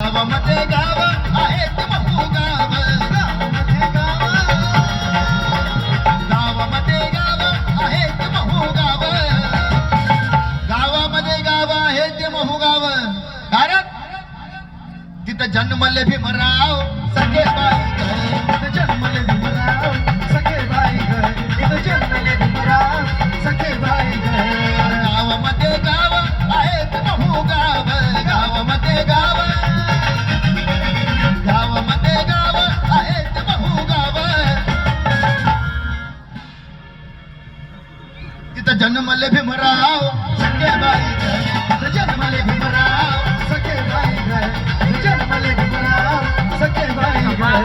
गावामध्ये गाव आहेत महू गाव, गावामध्ये गाव आहेत महू गाव, गावामध्ये गाव आहेत महू गाव. कारण तिथं जन्मले भीमराव सखे बाई ग, तिथं जन्मले भीमराव सखे बाई ग, तिथं जन्मले भीमराव सखे बाई ग. गावामध्ये गाव आहेत महू गाव, गावामध्ये गाव, गावामध्ये गाव आहेत महू गाव. तिथं जन्मले भीमराव सखे बाई ग, तिथं जन्मले भीमराव सखे बाई ग, तिथं जन्मले भीमराव सखे बाई ग.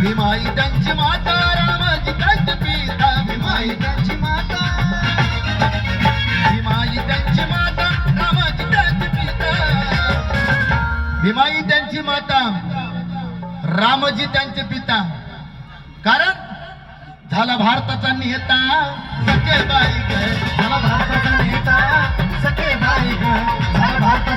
भीमाई त्यांची माता रामाची त्यांची पिता, भीमाई त्यांची माता, भीमाई त्यांची माता रामाची त्यांची पिता, भीमाई त्यांची माता रामजी त्यांचे पिता. कारण झाला भारताचा नेता सखे बाई ग, झाला भारताचा नेता सखे बाई ग, झाला भारताचा